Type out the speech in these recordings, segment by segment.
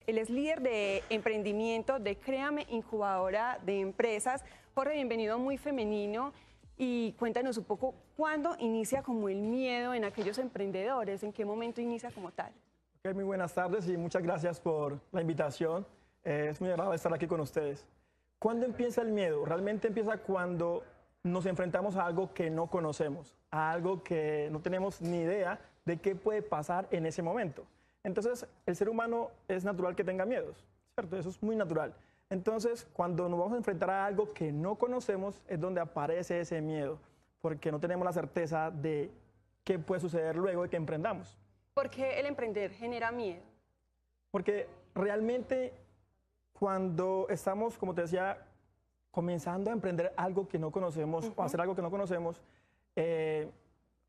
Él es líder de emprendimiento de Créame, incubadora de empresas. Jorge, bienvenido a Muy Femenino y cuéntanos un poco cuándo inicia como el miedo en aquellos emprendedores, en qué momento inicia como tal. Muy buenas tardes y muchas gracias por la invitación. Es muy agradable estar aquí con ustedes. ¿Cuándo empieza el miedo? Realmente empieza cuando nos enfrentamos a algo que no conocemos, a algo que no tenemos ni idea de qué puede pasar en ese momento. Entonces, el ser humano es natural que tenga miedos, ¿cierto? Eso es muy natural. Entonces, cuando nos vamos a enfrentar a algo que no conocemos, es donde aparece ese miedo, porque no tenemos la certeza de qué puede suceder luego de que emprendamos. ¿Por qué el emprender genera miedo? Porque realmente cuando estamos, como te decía, comenzando a emprender algo que no conocemos o hacer algo que no conocemos,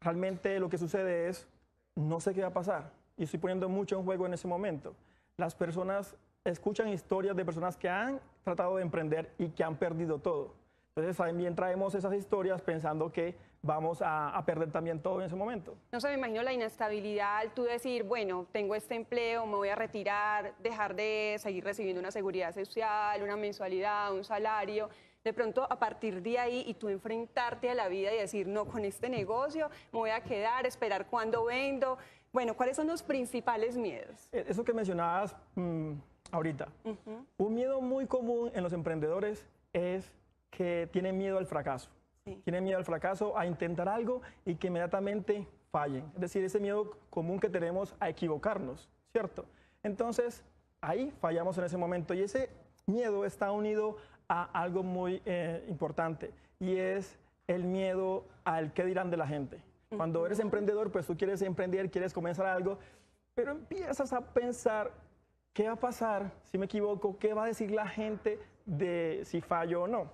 realmente lo que sucede es, no sé qué va a pasar y estoy poniendo mucho en juego en ese momento. Las personas escuchan historias de personas que han tratado de emprender y que han perdido todo. Entonces también traemos esas historias pensando que vamos a perder también todo en ese momento. No sé, me imagino la inestabilidad, tú decir, bueno, tengo este empleo, me voy a retirar, dejar de seguir recibiendo una seguridad social, una mensualidad, un salario. De pronto, a partir de ahí, y tú enfrentarte a la vida y decir, no, con este negocio me voy a quedar, esperar cuándo vendo. Bueno, ¿cuáles son los principales miedos? Eso que mencionabas ahorita. Un miedo muy común en los emprendedores es que tienen miedo al fracaso. Sí. Tienen miedo al fracaso, a intentar algo y que inmediatamente fallen. Es decir, ese miedo común que tenemos a equivocarnos, ¿cierto? Entonces, ahí fallamos en ese momento y ese miedo está unido a algo muy importante y es el miedo al qué dirán de la gente. Cuando eres emprendedor, pues tú quieres emprender, quieres comenzar algo, pero empiezas a pensar, ¿qué va a pasar si me equivoco? ¿Qué va a decir la gente de si fallo o no?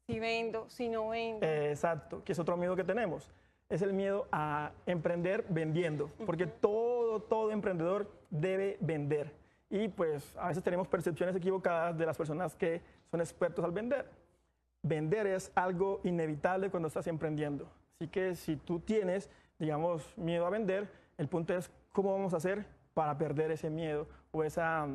Si vendo, si no vendo. Exacto, que es otro miedo que tenemos. Es el miedo a emprender vendiendo, porque todo emprendedor debe vender. Y pues a veces tenemos percepciones equivocadas de las personas que son expertos al vender. Vender es algo inevitable cuando estás emprendiendo. Así que si tú tienes, digamos, miedo a vender, el punto es cómo vamos a hacer para perder ese miedo o esa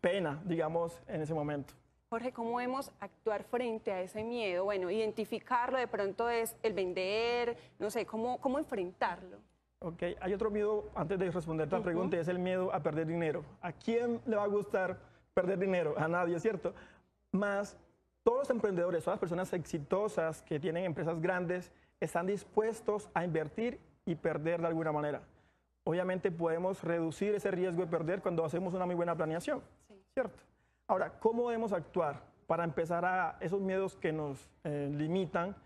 pena, digamos, en ese momento. Jorge, ¿cómo debemos actuar frente a ese miedo? Bueno, identificarlo de pronto es el vender, no sé, ¿cómo enfrentarlo? Ok, hay otro miedo, antes de responder la pregunta, es el miedo a perder dinero. ¿A quién le va a gustar perder dinero? A nadie, ¿cierto? Más, todos los emprendedores, todas las personas exitosas que tienen empresas grandes, están dispuestos a invertir y perder de alguna manera. Obviamente podemos reducir ese riesgo de perder cuando hacemos una muy buena planeación, ¿cierto? Ahora, ¿cómo debemos actuar para empezar a esos miedos que nos limitan,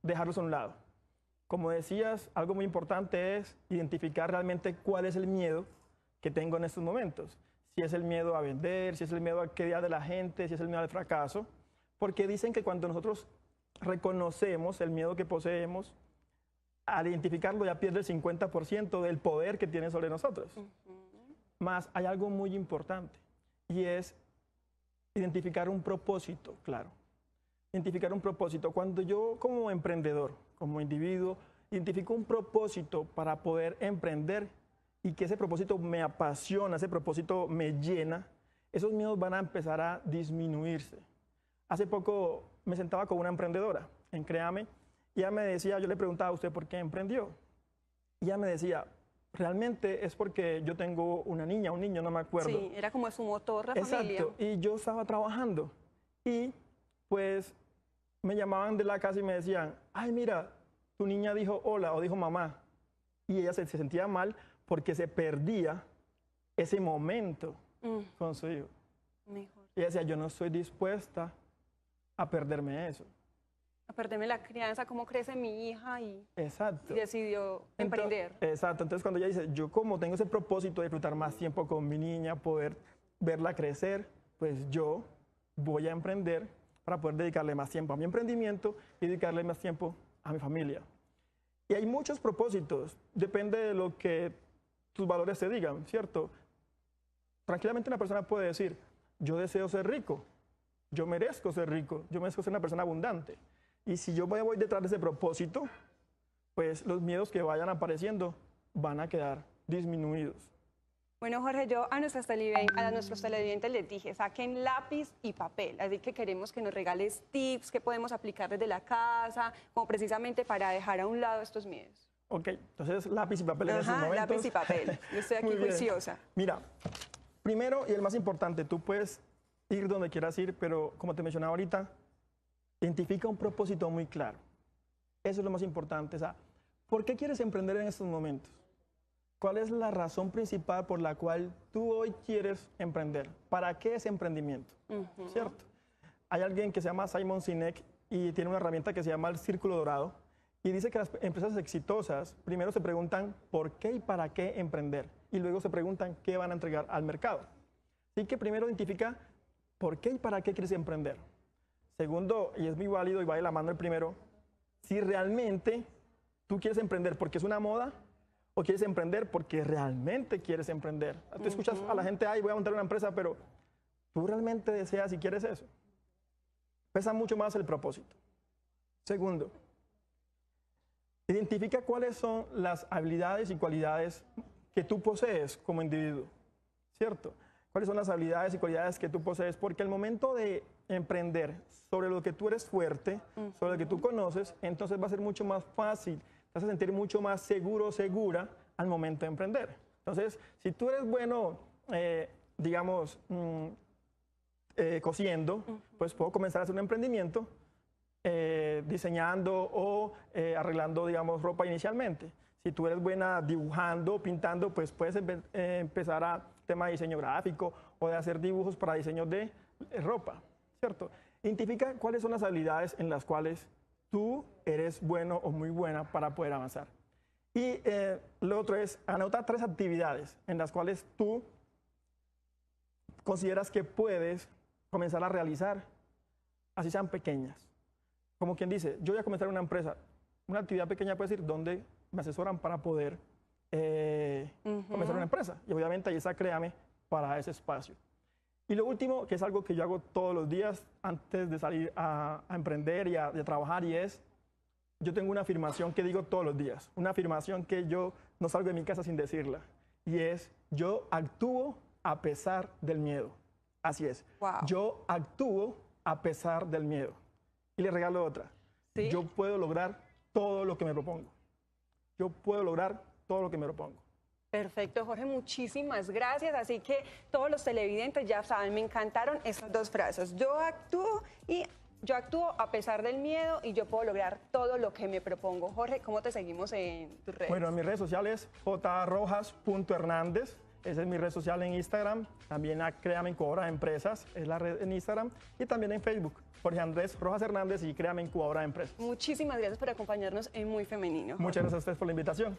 dejarlos a un lado? Como decías, algo muy importante es identificar realmente cuál es el miedo que tengo en estos momentos. Si es el miedo a vender, si es el miedo a qué dirá de la gente, si es el miedo al fracaso. Porque dicen que cuando nosotros reconocemos el miedo que poseemos, al identificarlo ya pierde el 50% del poder que tiene sobre nosotros. Más, hay algo muy importante. Y es identificar un propósito, claro. Identificar un propósito. Cuando yo como emprendedor, como individuo, identifico un propósito para poder emprender y que ese propósito me apasiona, ese propósito me llena, esos miedos van a empezar a disminuirse. Hace poco me sentaba con una emprendedora en Créame y ella me decía, yo le preguntaba a usted por qué emprendió. Y ella me decía, realmente es porque yo tengo una niña, un niño, no me acuerdo. Sí, era como su motor, la familia. Exacto, y yo estaba trabajando y pues me llamaban de la casa y me decían, ay mira, tu niña dijo hola o dijo mamá. Y ella se sentía mal porque se perdía ese momento con su hijo. Mejor. Y ella decía, yo no estoy dispuesta a perderme eso. A perderme la crianza, cómo crece mi hija y Exacto. decidió emprender. Exacto, entonces cuando ella dice, yo como tengo ese propósito de disfrutar más tiempo con mi niña, poder verla crecer, pues yo voy a emprender para poder dedicarle más tiempo a mi emprendimiento y dedicarle más tiempo a mi familia. Y hay muchos propósitos, depende de lo que tus valores te digan, ¿cierto? Tranquilamente una persona puede decir, yo deseo ser rico, yo merezco ser rico, yo merezco ser una persona abundante. Y si yo voy detrás de ese propósito, pues los miedos que vayan apareciendo van a quedar disminuidos. Bueno, Jorge, yo a nuestros televidentes les dije, saquen lápiz y papel, así que queremos que nos regales tips que podemos aplicar desde la casa, como precisamente para dejar a un lado estos miedos. Ok, entonces lápiz y papel en estos momentos. Lápiz y papel, yo estoy aquí Muy bien. juiciosa. Mira, primero y el más importante, tú puedes ir donde quieras ir, pero como te mencionaba ahorita, identifica un propósito muy claro. Eso es lo más importante. O sea, ¿por qué quieres emprender en estos momentos? ¿Cuál es la razón principal por la cual tú hoy quieres emprender? ¿Para qué ese emprendimiento? ¿Cierto? Hay alguien que se llama Simon Sinek y tiene una herramienta que se llama el Círculo Dorado y dice que las empresas exitosas primero se preguntan por qué y para qué emprender y luego se preguntan qué van a entregar al mercado. Así que primero identifica por qué y para qué quieres emprender. Segundo, y es muy válido y va de la mano el primero, si realmente tú quieres emprender porque es una moda o quieres emprender porque realmente quieres emprender. Tú escuchas a la gente, ay, voy a montar una empresa, pero tú realmente deseas y quieres eso. Pesa mucho más el propósito. Segundo, identifica cuáles son las habilidades y cualidades que tú posees como individuo, ¿cierto? ¿Cuáles son las habilidades y cualidades que tú posees? Porque al momento de emprender sobre lo que tú eres fuerte, sobre lo que tú conoces, entonces va a ser mucho más fácil, te vas a sentir mucho más seguro o segura al momento de emprender. Entonces, si tú eres bueno, digamos, cosiendo, pues puedo comenzar a hacer un emprendimiento diseñando o arreglando, digamos, ropa inicialmente. Si tú eres buena dibujando, pintando, pues puedes empezar a tema de diseño gráfico o de hacer dibujos para diseño de ropa, ¿cierto? Identifica cuáles son las habilidades en las cuales tú eres bueno o muy buena para poder avanzar. Y lo otro es, anota 3 actividades en las cuales tú consideras que puedes comenzar a realizar, así sean pequeñas. Como quien dice, yo voy a comenzar una empresa, una actividad pequeña puede decir, ¿dónde me asesoran para poder comenzar una empresa? Y obviamente ahí está Créame para ese espacio. Y lo último, que es algo que yo hago todos los días antes de salir a emprender y a trabajar, y es, yo tengo una afirmación que digo todos los días, una afirmación que yo no salgo de mi casa sin decirla, y es, yo actúo a pesar del miedo. Así es, yo actúo a pesar del miedo. Y le regalo otra, ¿sí? Yo puedo lograr todo lo que me propongo. Yo puedo lograr todo lo que me propongo. Perfecto, Jorge, muchísimas gracias. Así que todos los televidentes ya saben, me encantaron estas 2 frases. Yo actúo a pesar del miedo y yo puedo lograr todo lo que me propongo. Jorge, ¿cómo te seguimos en tus redes? Bueno, en mis redes sociales, jrojas.hernández. Esa es mi red social en Instagram. También a Créame Incubadora de Empresas, es la red en Instagram. Y también en Facebook, Jorge Andrés Rojas Hernández y Créame Incubadora de Empresas. Muchísimas gracias por acompañarnos en Muy Femenino. Muchas gracias a ustedes por la invitación.